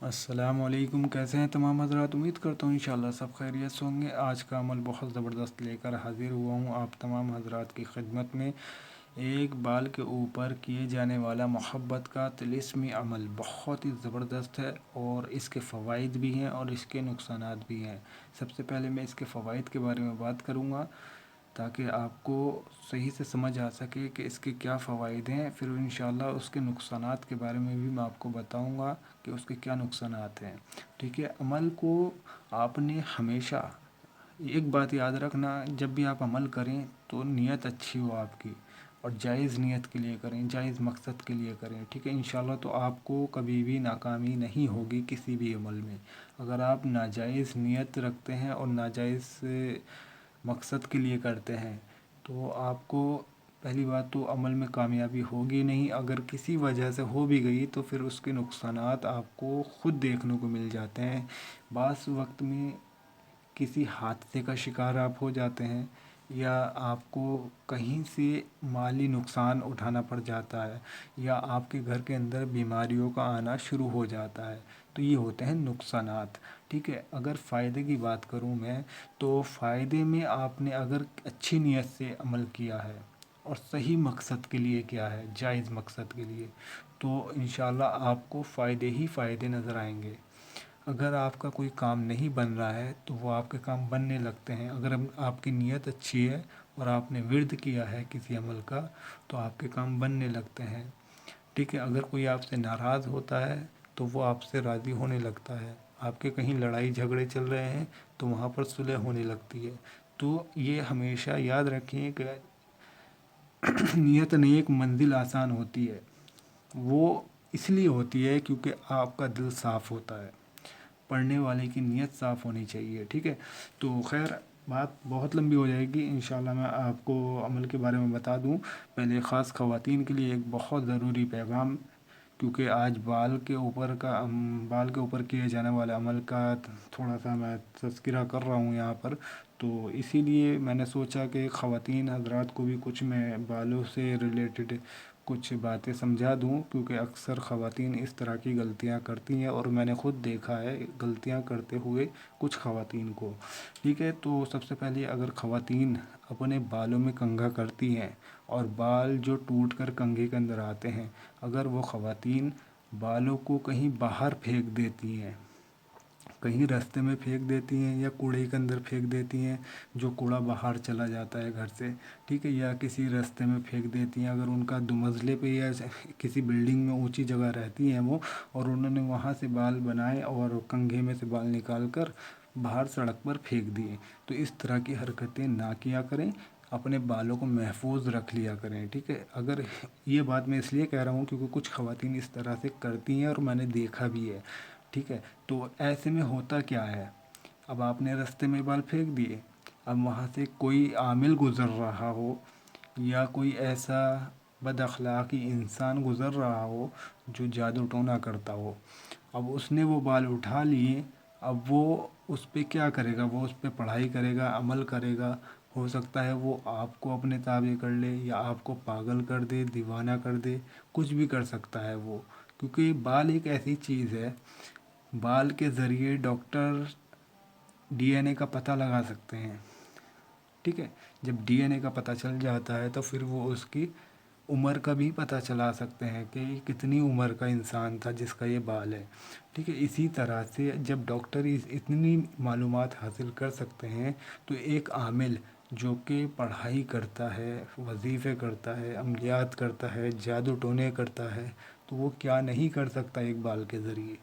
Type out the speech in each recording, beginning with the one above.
अस्सलाम वालेकुम। कैसे हैं तमाम हज़रात? उम्मीद करता हूँ इंशाल्लाह सब खैरियत से होंगे। आज का अमल बहुत ज़बरदस्त लेकर हाज़िर हुआ हूँ आप तमाम हज़रात की खिदमत में। एक बाल के ऊपर किए जाने वाला मोहब्बत का तिलिस्मी अमल बहुत ही ज़बरदस्त है और इसके फ़वाइद भी हैं और इसके नुकसानात भी हैं। सबसे पहले मैं इसके फ़वाइद के बारे में बात करूँगा ताकि आपको सही से समझ आ सके कि इसके क्या फ़वाइद हैं। फिर इंशाल्लाह उसके नुकसानात के बारे में भी मैं आपको बताऊंगा कि उसके क्या नुकसानात हैं। ठीक है, अमल को आपने हमेशा एक बात याद रखना, जब भी आप अमल करें तो नीयत अच्छी हो आपकी और जायज़ नीयत के लिए करें, जायज़ मकसद के लिए करें। ठीक है, इंशाल्लाह तो आपको कभी भी नाकामी नहीं होगी किसी भी अमल में। अगर आप नाजायज़ नीयत रखते हैं और नाजायज़ मकसद के लिए करते हैं तो आपको पहली बात तो अमल में कामयाबी होगी नहीं। अगर किसी वजह से हो भी गई तो फिर उसके नुकसानात आपको ख़ुद देखने को मिल जाते हैं। बास वक्त में किसी हादसे का शिकार आप हो जाते हैं या आपको कहीं से माली नुकसान उठाना पड़ जाता है या आपके घर के अंदर बीमारियों का आना शुरू हो जाता है, तो ये होते हैं नुकसानात। ठीक है, अगर फ़ायदे की बात करूँ मैं तो फ़ायदे में आपने अगर अच्छी नीयत से अमल किया है और सही मकसद के लिए किया है, जायज़ मकसद के लिए, तो इंशाल्लाह आपको फ़ायदे ही फ़ायदे नज़र आएंगे। अगर आपका कोई काम नहीं बन रहा है तो वो आपके काम बनने लगते हैं। अगर आपकी नीयत अच्छी है और आपने विर्द किया है किसी अमल का तो आपके काम बनने लगते हैं। ठीक है, अगर कोई आपसे नाराज़ होता है तो वो आपसे राज़ी होने लगता है। आपके कहीं लड़ाई झगड़े चल रहे हैं तो वहाँ पर सुलह होने लगती है। तो ये हमेशा याद रखिए कि नीयत नहीं, एक मंजिल आसान होती है। वो इसलिए होती है क्योंकि आपका दिल साफ़ होता है। पढ़ने वाले की नीयत साफ़ होनी चाहिए। ठीक है, तो खैर बात बहुत लंबी हो जाएगी। इंशाल्लाह मैं आपको अमल के बारे में बता दूं। पहले ख़ास ख़वातीन के लिए एक बहुत ज़रूरी पैगाम, क्योंकि आज बाल के ऊपर किए जाने वाले अमल का थोड़ा सा मैं तज़किरा कर रहा हूँ यहाँ पर, तो इसीलिए मैंने सोचा कि ख़वातीन हज़रात को भी कुछ मैं बालों से रिलेटेड कुछ बातें समझा दूँ, क्योंकि अक्सर ख़वातीन इस तरह की गलतियाँ करती हैं और मैंने ख़ुद देखा है गलतियाँ करते हुए कुछ ख़वातीन को। ठीक है, तो सबसे पहले अगर ख़वातीन अपने बालों में कंघा करती हैं और बाल जो टूट कर कंघे के अंदर आते हैं, अगर वो ख़वातीन बालों को कहीं बाहर फेंक देती हैं, कहीं रास्ते में फेंक देती हैं या कूड़े के अंदर फेंक देती हैं, जो कूड़ा बाहर चला जाता है घर से, ठीक है, या किसी रास्ते में फेंक देती हैं, अगर उनका दुमंज़ले पे या किसी बिल्डिंग में ऊंची जगह रहती हैं वो और उन्होंने वहाँ से बाल बनाए और कंघे में से बाल निकाल कर बाहर सड़क पर फेंक दिए, तो इस तरह की हरकतें ना किया करें। अपने बालों को महफूज रख लिया करें। ठीक है, अगर ये बात मैं इसलिए कह रहा हूँ क्योंकि कुछ ख़वातीन इस तरह से करती हैं और मैंने देखा भी है। ठीक है, तो ऐसे में होता क्या है, अब आपने रास्ते में बाल फेंक दिए, अब वहाँ से कोई आमिल गुज़र रहा हो या कोई ऐसा बद अखलाकी इंसान गुज़र रहा हो जो जादू टोना करता हो, अब उसने वो बाल उठा लिए, अब वो उस पर क्या करेगा, वो उस पर पढ़ाई करेगा, अमल करेगा। हो सकता है वो आपको अपने ताबे कर ले या आपको पागल कर दे, दीवाना कर दे, कुछ भी कर सकता है वो, क्योंकि बाल एक ऐसी चीज़ है, बाल के ज़रिए डॉक्टर डीएनए का पता लगा सकते हैं। ठीक है, जब डीएनए का पता चल जाता है तो फिर वो उसकी उम्र का भी पता चला सकते हैं कि कितनी उम्र का इंसान था जिसका ये बाल है। ठीक है, इसी तरह से जब डॉक्टर इतनी मालूमात हासिल कर सकते हैं तो एक आमिल जो कि पढ़ाई करता है, वजीफ़े करता है, अमलियात करता है, जादू टोने करता है, तो वो क्या नहीं कर सकता एक बाल के ज़रिए।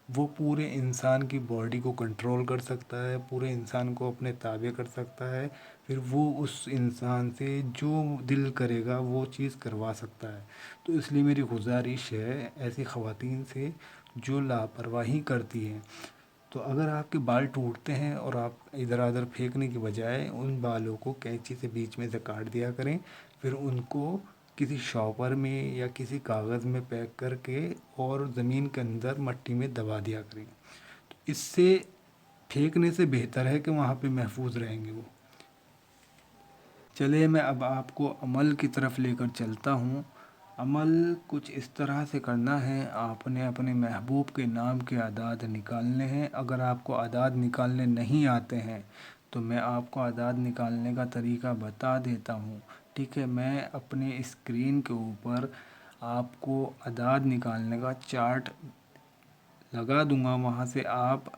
वो पूरे इंसान की बॉडी को कंट्रोल कर सकता है, पूरे इंसान को अपने ताबे कर सकता है, फिर वो उस इंसान से जो दिल करेगा वो चीज़ करवा सकता है। तो इसलिए मेरी गुजारिश है ऐसी ख़वातीन से जो लापरवाही करती हैं, तो अगर आपके बाल टूटते हैं और आप इधर उधर फेंकने की बजाय उन बालों को कैंची से बीच में से काट दिया करें, फिर उनको किसी शॉपर में या किसी कागज़ में पैक करके और ज़मीन के अंदर मट्टी में दबा दिया करें। तो इससे फेंकने से बेहतर है कि वहाँ पे महफूज रहेंगे वो। चलिए मैं अब आपको अमल की तरफ लेकर चलता हूँ। عمل کچھ اس طرح سے کرنا ہے، آپ نے اپنے محبوب کے نام کے اعداد نکالنے ہیں۔ اگر آپ کو اعداد نکالنے نہیں آتے ہیں تو میں آپ کو اعداد نکالنے کا طریقہ بتا دیتا ہوں، ٹھیک ہے؟ میں اپنے اسکرین کے اوپر آپ کو اعداد نکالنے کا چارٹ لگا دوں گا، وہاں سے آپ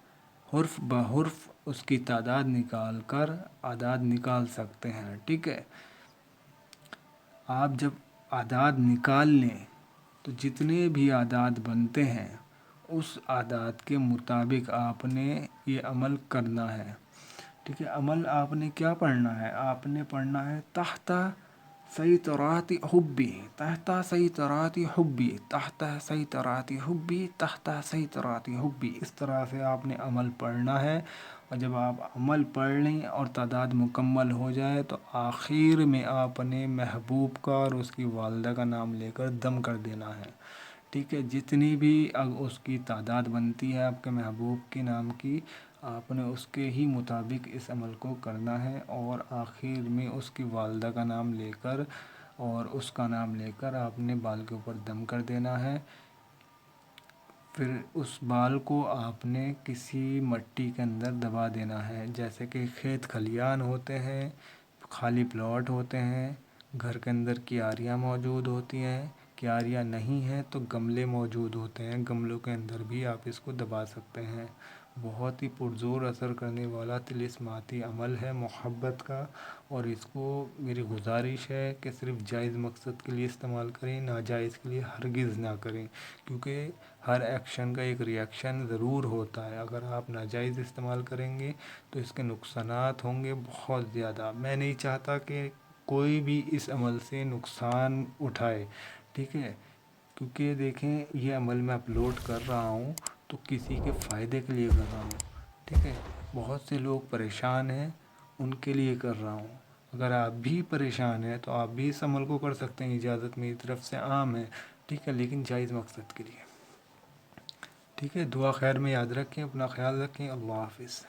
حرف بحرف اس کی تعداد نکال کر اعداد نکال سکتے ہیں، ٹھیک ہے؟ آپ جب اعداد نکال لیں تو جتنے بھی اعداد بنتے ہیں اس اعداد کے مطابق آپ نے یہ عمل کرنا ہے، ٹھیک ہے؟ عمل آپ نے کیا پڑھنا ہے؟ آپ نے پڑھنا ہے تحت سیطرات حبی، تحت سیطرات حبی، تحت سیطرات حبی، تحت سیطرات حبی، اس طرح سے آپ نے عمل پڑھنا ہے۔ اور جب آپ عمل پڑھ لیں اور تعداد مکمل ہو جائے تو آخر میں آپ نے محبوب کا اور اس کی والدہ کا نام لے کر دم کر دینا ہے، ٹھیک ہے؟ جتنی بھی اس کی تعداد بنتی ہے آپ کے محبوب کے نام کی، آپ نے اس کے ہی مطابق اس عمل کو کرنا ہے، اور آخر میں اس کی والدہ کا نام لے کر اور اس کا نام لے کر آپ نے بال کے اوپر دم کر دینا ہے۔ پھر اس بال کو آپ نے کسی مٹی کے اندر دبا دینا ہے، جیسے کہ کھیت کھلیان ہوتے ہیں، خالی پلاٹ ہوتے ہیں، گھر کے اندر کیاریاں موجود ہوتی ہیں، کیاریاں نہیں ہیں تو گملے موجود ہوتے ہیں، گملوں کے اندر بھی آپ اس کو دبا سکتے ہیں۔ بہت ہی پرزور اثر کرنے والا طلسماتی عمل ہے محبت کا، اور اس کو میری گزارش ہے کہ صرف جائز مقصد کے لیے استعمال کریں، ناجائز کے لیے ہرگز نہ کریں، کیونکہ ہر ایکشن کا ایک ری ایکشن ضرور ہوتا ہے۔ اگر آپ ناجائز استعمال کریں گے تو اس کے نقصانات ہوں گے بہت زیادہ۔ میں نہیں چاہتا کہ کوئی بھی اس عمل سے نقصان اٹھائے، ٹھیک ہے؟ کیونکہ دیکھیں یہ عمل میں اپلوڈ کر رہا ہوں تو کسی کے فائدے کے لیے کر رہا ہوں، ٹھیک ہے؟ بہت سے لوگ پریشان ہیں، ان کے لیے کر رہا ہوں۔ اگر آپ بھی پریشان ہیں تو آپ بھی اس عمل کو کر سکتے ہیں، اجازت میری طرف سے عام ہے، ٹھیک ہے؟ لیکن جائز مقصد کے لیے، ٹھیک ہے؟ دعا خیر میں یاد رکھیں، اپنا خیال رکھیں، اللہ حافظ۔